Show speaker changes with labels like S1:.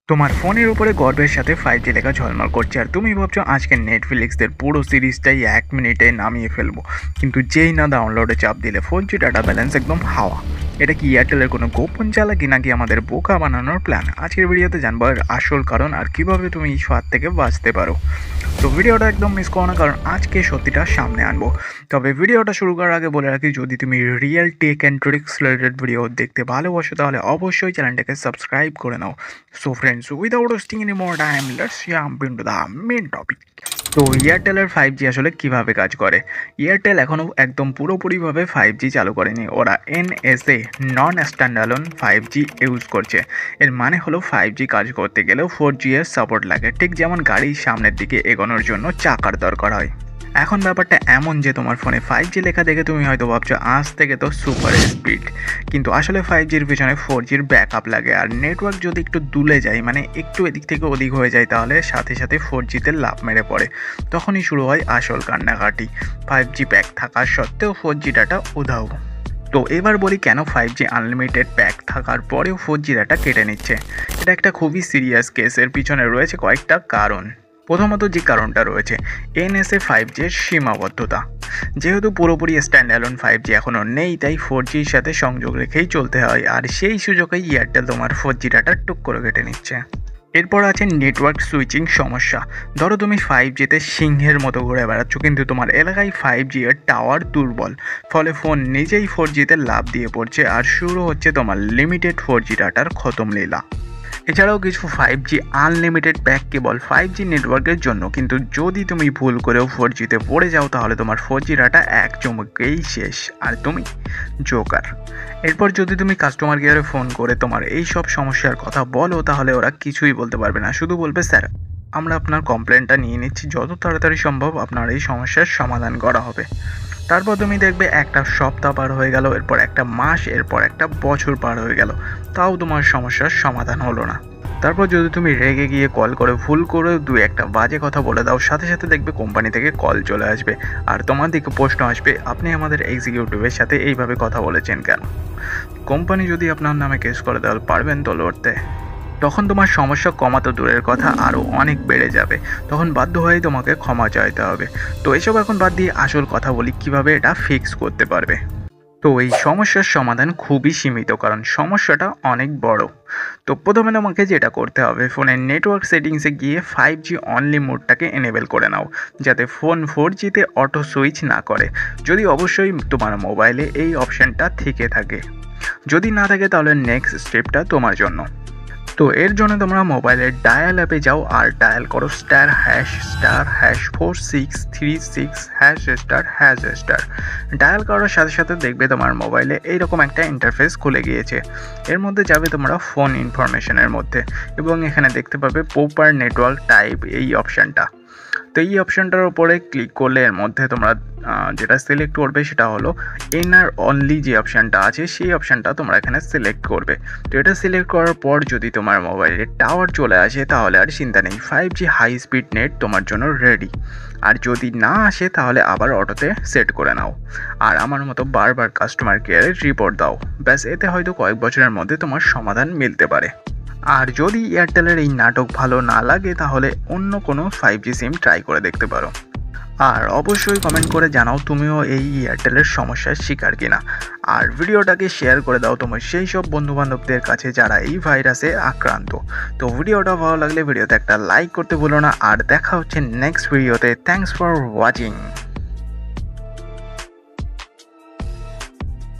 S1: তোমার ফোনের উপরে গর্বের সাথে 5G লেখা ঝলমল করছে আর তুমি ভাবছো আজকে নেটফ্লিক্সের পুরো সিরিজটাই 1 মিনিটে নামিয়ে ফেলবো, কিন্তু যেই না ডাউনলোডে চাপ দিলে 4G ডাটা ব্যালেন্স একদম হাওয়া। এটা কি এয়ারটেলের কোনো গোপন চালাকি নাকি আমাদের বোকা বানানোর প্ল্যান? আজকের ভিডিওতে জানবো এর আসল কারণ আর কিভাবে তুমি এই ফাঁদ থেকে বাঁচতে পারো। তো ভিডিওটা একদম মিস করো না, কারণ আজকে সত্যিটা সামনে আনবো। তবে ভিডিওটা শুরু করার আগে বলে রাখি, যদি তুমি real tech and tricks related video দেখতে ভালোবাসো তাহলে অবশ্যই চ্যানেলটাকে সাবস্ক্রাইব করে নাও। So friends, without wasting any more time, let's jump into the main topic. তো এয়ারটেলের 5G আসলে কিভাবে কাজ করে? এয়ারটেল এখনও একদম পুরোপুরিভাবে 5G চালু করেনি। ওরা NSA নন স্ট্যান্ডালোন 5G ইউজ করছে। এর মানে হলো 5G কাজ করতে গেলেও 4G এর সাপোর্ট লাগে, ঠিক যেমন গাড়ির সামনের দিকে এগোনোর জন্য চাকার দরকার হয়। এখন ব্যাপারটা এমন যে তোমার ফোনে 5G লেখা দেখে তুমি হয়তো ভাবছো আজ থেকে তো সুপার স্পিড, কিন্তু আসলে 5Gর পিছনে 4Gর ব্যাকআপ লাগে। আর নেটওয়ার্ক যদি একটু দুলে যায়, মানে একটু এদিক থেকে ওদিক হয়ে যায়, তাহলে সাথে সাথে 4Gতে লাফ মেরে পড়ে। তখনই শুরু হয় আসল কান্নাকাটি। 5G প্যাক থাকা সত্ত্বেও 4G ডাটা উধাও। তো এবার বলি কেন 5G আনলিমিটেড প্যাক থাকার পরেও 4G ডাটা কেটে নিচ্ছে। এটা একটা খুবই সিরিয়াস কেস। এর পিছনে রয়েছে কয়েকটা কারণ। প্রথমত যে কারণটা রয়েছে, NSA 5G এর সীমাবদ্ধতা। যেহেতু পুরোপুরি স্ট্যান্ডঅ্যালোন 5G এখনও নেই, তাই 4Gর সাথে সংযোগ রেখেই চলতে হয়। আর সেই সুযোগেই এয়ারটেল তোমার 4G ডাটা টুক করে কেটে নিচ্ছে। এরপর আছে নেটওয়ার্ক সুইচিং সমস্যা। ধরো তুমি 5Gতে সিংহের মতো ঘুরে বেড়াচ্ছ, কিন্তু তোমার এলাকায় 5G এর টাওয়ার দুর্বল, ফলে ফোন নিজেই 4Gতে লাফ দিয়ে পড়ছে আর শুরু হচ্ছে তোমার লিমিটেড 4G ডাটার খতম লীলা। এছাড়াও কিছু 5G আনলিমিটেড প্যাক কেবল 5G নেটওয়ার্কের জন্য, কিন্তু যদি তুমি ভুল করেও 4Gতে পড়ে যাও তাহলে তোমার 4G ডাটা এক চমকেই শেষ আর তুমি জোকার। এরপর যদি তুমি কাস্টমার কেয়ারে ফোন করে তোমার এই সব সমস্যার কথা বলো, তাহলে ওরা কিছুই বলতে পারবে না, শুধু বলবে স্যার আমরা আপনার কমপ্লেনটা নিয়ে নিচ্ছি, যত তাড়াতাড়ি সম্ভব আপনার এই সমস্যার সমাধান করা হবে। তারপর তুমি দেখবে একটা সপ্তাহ পার হয়ে গেল, এরপর একটা মাস, এরপর একটা বছর পার হয়ে গেল, তাও তোমার সমস্যার সমাধান হলো না। তারপর যদি তুমি রেগে গিয়ে কল করে ভুল করে একটা বাজে কথা বলে দাও, সাথে সাথে দেখবে কোম্পানি থেকে কল চলে আসবে আর তোমার দিকে প্রশ্ন আসবে, আপনি আমাদের এক্সিকিউটিভের সাথে এইভাবে কথা বলেছেন কেন? কোম্পানি যদি আপনার নামে কেস করে তাহলে পারবেন তো লড়তে? তখন তোমার সমস্যা কমা তো দূরের কথা, আরও অনেক বেড়ে যাবে। তখন বাধ্য হয়েই তোমাকে ক্ষমা চাইতে হবে। তো এসব এখন বাদ দিয়ে আসল কথা বলি, কিভাবে এটা ফিক্স করতে পারবে। তো এই সমস্যার সমাধান খুবই সীমিত, কারণ সমস্যাটা অনেক বড়। তো প্রথমে তোমাকে যেটা করতে হবে, ফোনের নেটওয়ার্ক সেটিংসে গিয়ে 5G অনলি মোডটাকে এনেবেল করে নাও, যাতে ফোন 4Gতে অটো সুইচ না করে। যদি অবশ্যই তোমার মোবাইলে এই অপশানটা থেকে থাকে, যদি না থাকে তাহলে নেক্সট স্টেপটা তোমার জন্য। তো এর জন্য তোমরা মোবাইলের ডায়াল অ্যাপে যাও আর ডায়াল করো ***4636#*#*। ডায়াল করার সাথে সাথে দেখবে তোমার মোবাইলে এইরকম একটা ইন্টারফেস খুলে গিয়েছে। এর মধ্যে যাবে তোমরা ফোন ইনফরমেশনের মধ্যে এবং এখানে দেখতে পাবে প্রপার নেটওয়ার্ক টাইপ এই অপশানটা। তো এই অপশানটার উপরে ক্লিক করলে এর মধ্যে তোমরা যেটা সিলেক্ট করবে সেটা হলো এনআর অনলি যে অপশানটা আছে, সেই অপশানটা তোমরা এখানে সিলেক্ট করবে। তো এটা সিলেক্ট করার পর যদি তোমার মোবাইলে টাওয়ার চলে আসে তাহলে আর চিন্তা নেই, 5G হাই স্পিড নেট তোমার জন্য রেডি। আর যদি না আসে তাহলে আবার অটোতে সেট করে নাও আর আমার মতো বারবার কাস্টমার কেয়ারে রিপোর্ট দাও। ব্যাস, এতে হয়তো কয়েক বছরের মধ্যে তোমার সমাধান মিলতে পারে। আর যদি এয়ারটেলের এই নাটক ভালো না লাগে তাহলে অন্য কোনো 5G সিম ট্রাই করে দেখতে পারো। আর অবশ্যই কমেন্ট করে জানাও তুমিও এই এয়ারটেলের সমস্যার শিকার কিনা। আর ভিডিওটাকে শেয়ার করে দাও তোমার সেই সব বন্ধুবান্ধবদের কাছে যারা এই ভাইরাসে আক্রান্ত। তো ভিডিওটা ভালো লাগলে ভিডিওতে একটা লাইক করতে ভুলো না। আর দেখা হচ্ছে নেক্সট ভিডিওতে। Thanks for watching.